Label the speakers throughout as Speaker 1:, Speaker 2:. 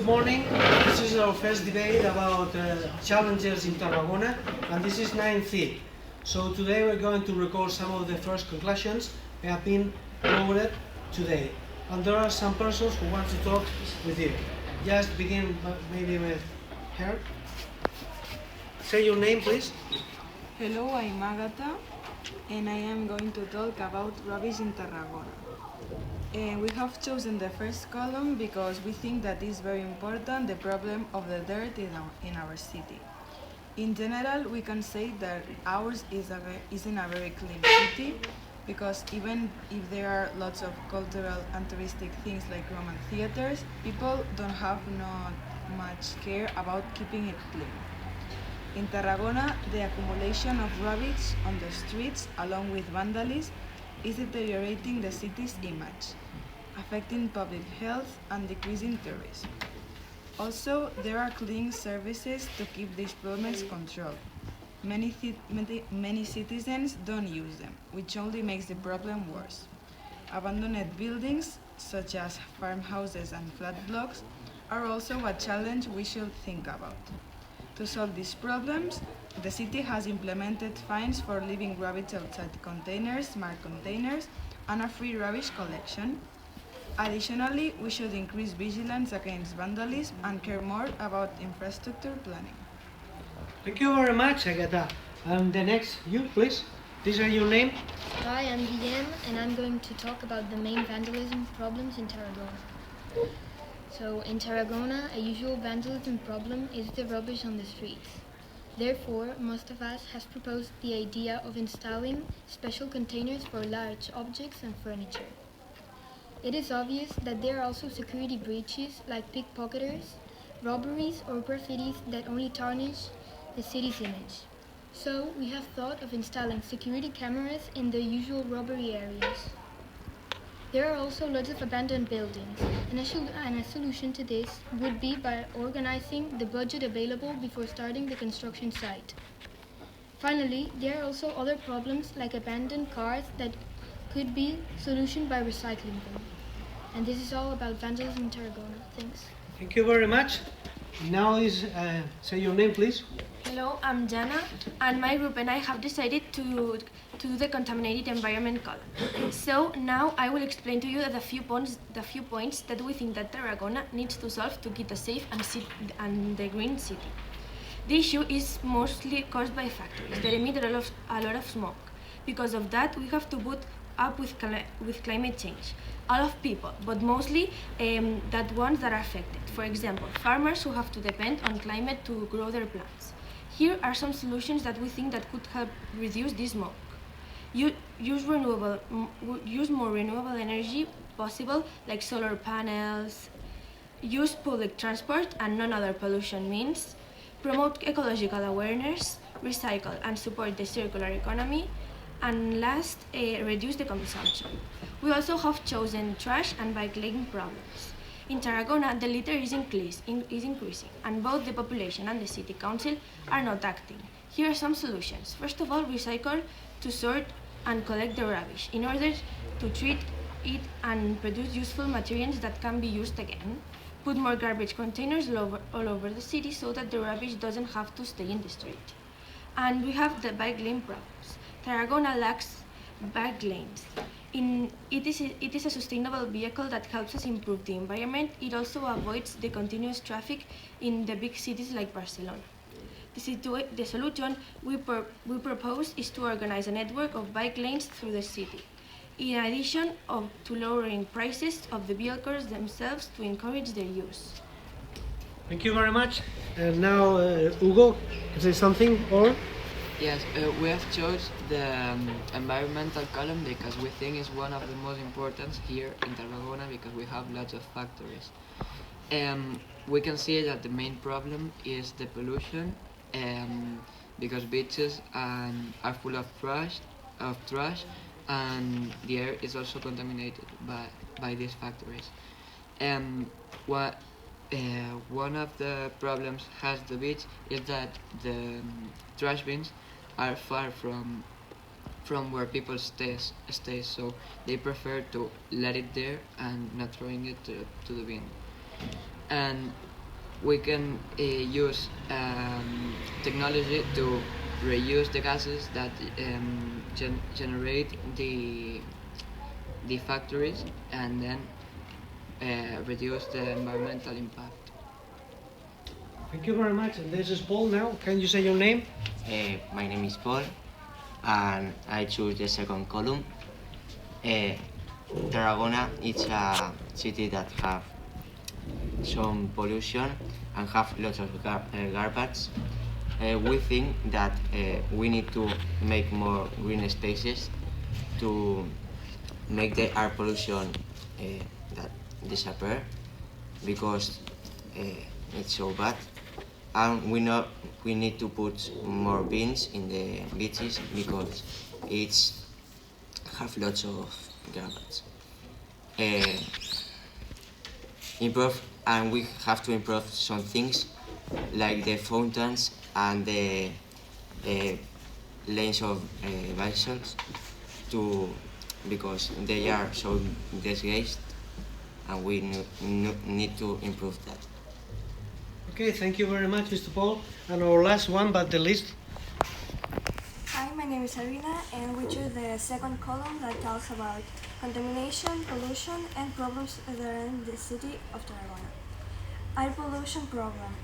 Speaker 1: morning. This is our first debate about challenges in Tarragona, and this is 9th. So today we're going to record some of the first conclusions that have been lowered today. And there are some persons who want to talk with you. Just begin maybe with her. Say your name, please.
Speaker 2: Hello, I'm Agatha, and I am going to talk about rubbish in Tarragona. We have chosen the first column because we think that is very important, the problem of the dirt in our city. In general, we can say that ours isn't a very clean city, because even if there are lots of cultural and touristic things like Roman theaters, people don't have not much care about keeping it clean. In Tarragona, the accumulation of rubbish on the streets, along with vandalism, is deteriorating the city's image, affecting public health and decreasing tourism. Also, there are cleaning services to keep these problems controlled. Many citizens don't use them, which only makes the problem worse. Abandoned buildings, such as farmhouses and flat blocks, are also a challenge we should think about. To solve these problems, the city has implemented fines for leaving rubbish outside containers, marked containers, and a free rubbish collection. Additionally, we should increase vigilance against vandalism and care more about infrastructure planning.
Speaker 1: Thank you very much, Agatha. And the next, you please. These are your name.
Speaker 3: Hi, I'm Guillem, and I'm going to talk about the main vandalism problems in Tarragona. So, in Tarragona, a usual vandalism problem is the rubbish on the streets. Therefore, most of us has proposed the idea of installing special containers for large objects and furniture. It is obvious that there are also security breaches like pickpocketers, robberies, or graffitis that only tarnish the city's image. So, we have thought of installing security cameras in the usual robbery areas. There are also lots of abandoned buildings, and a solution to this would be by organizing the budget available before starting the construction site. Finally, there are also other problems like abandoned cars that could be solutioned by recycling them. And this is all about vandalism in Tarragona. Thanks.
Speaker 1: Thank you very much. Now say your name, please.
Speaker 4: Hello, I'm Jana, and my group and I have decided to do the contaminated environment column. So now I will explain to you the few points that we think that Tarragona needs to solve to get a safe and the green city. The issue is mostly caused by factories that emit a lot of smoke. Because of that, we have to put up with climate change. All of people, but mostly that ones that are affected. For example, farmers who have to depend on climate to grow their plants. Here are some solutions that we think that could help reduce this smoke. Use more renewable energy possible, like solar panels. Use public transport and non-other pollution means. Promote ecological awareness. Recycle and support the circular economy. And last, reduce the consumption. We also have chosen trash and bike lane problems. In Tarragona, the litter is increasing, and both the population and the city council are not acting. Here are some solutions. First of all, recycle to sort and collect the rubbish in order to treat it and produce useful materials that can be used again. Put more garbage containers all over the city so that the rubbish doesn't have to stay in the street. And we have the bike lane problems. Tarragona lacks bike lanes. It is a sustainable vehicle that helps us improve the environment. It also avoids the continuous traffic in the big cities like Barcelona. The solution we propose is to organize a network of bike lanes through the city, in addition to lowering prices of the vehicles themselves to encourage their use.
Speaker 1: Thank you very much. And now, Hugo, can say something or?
Speaker 5: Yes, we have chosen the environmental column because we think it's one of the most important here in Tarragona because we have lots of factories. We can see that the main problem is the pollution because beaches are full of trash, and the air is also contaminated by these factories. One of the problems has the beach is that the trash bins are far from where people stay, so they prefer to let it there and not throwing it to the bin. And we can use technology to reuse the gases that generate the factories, and then reduce the environmental impact.
Speaker 1: Thank you very much. And this is Paul now. Can you say your name?
Speaker 6: My name is Paul, and I choose the second column. Tarragona is a city that have some pollution and have lots of garbage. We think that we need to make more green spaces to make the air pollution that disappear, because it's so bad. And we need to put more bins in the beaches because it's have lots of garbage. And we have to improve some things like the fountains and the lanes of bicycles because they are so disgraced, and we need to improve that.
Speaker 1: Okay, thank you very much, Mr. Paul. And our last one, but the least.
Speaker 7: Hi, my name is Arina, and we choose the second column that talks about contamination, pollution, and problems around the city of Tarragona. Air pollution problem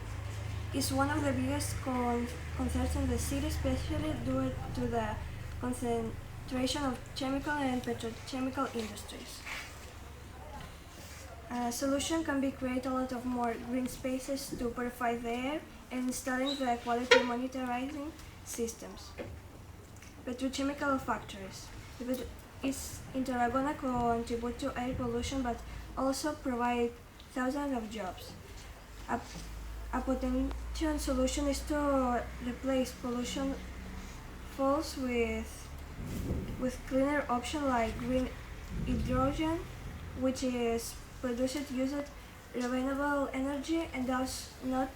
Speaker 7: is one of the biggest concerns in the city, especially due to the concentration of chemical and petrochemical industries. A solution can be create a lot of more green spaces to purify the air and installing the quality monitoring systems. Petrochemical factories in Tarragona contribute to air pollution but also provide thousands of jobs. A potential solution is to replace pollution fuels with cleaner options like green hydrogen, which is produced using renewable energy and does not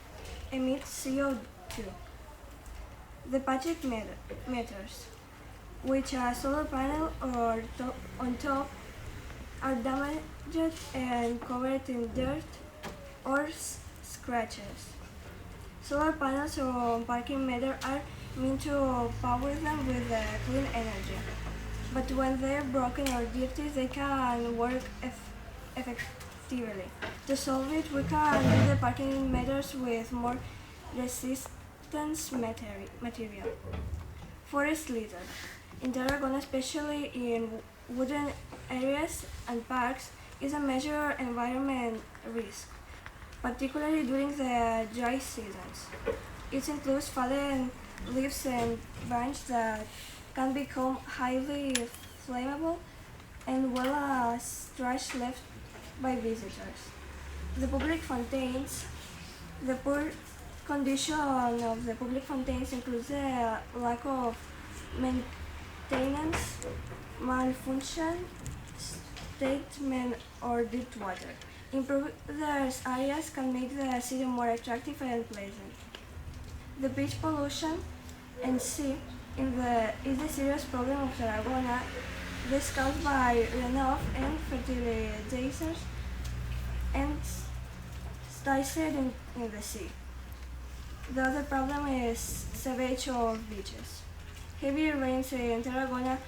Speaker 7: emit CO2. The budget matters, which a solar panel or on top are damaged and covered in dirt or scratches. Solar panels on parking meter are meant to power them with clean energy, but when they're broken or dirty, they can work effectively. To solve it, we can do the parking meters with more resistance material. Forest litter. In Tarragona, especially in wooden areas and parks, is a major environment risk, particularly during the dry seasons. It includes fallen leaves and branches that can become highly flammable, and well as trash left by visitors. The poor condition of the public fountains includes the lack of maintenance, malfunction, treatment, or dirty water. Improved areas can make the city more attractive and pleasant. The beach pollution and sea is the serious problem of Tarragona. This caused by runoff and fertilizers and pesticides in the sea. The other problem is sewage of beaches. Heavy rains in Tarragona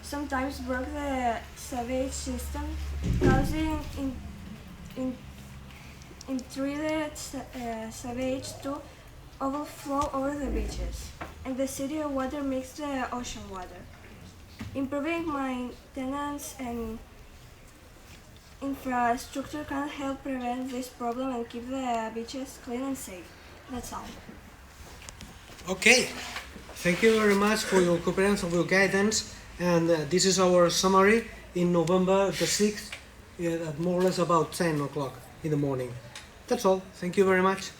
Speaker 7: sometimes broke the sewage system, causing untreated sewage to overflow over the beaches, and the city water mixed the ocean water. Improving maintenance and infrastructure can help prevent this problem and keep the beaches clean and safe. That's all.
Speaker 1: Okay, thank you very much for your cooperation, for your guidance, and this is our summary in November the 6th, at more or less about 10 o'clock in the morning. That's all. Thank you very much.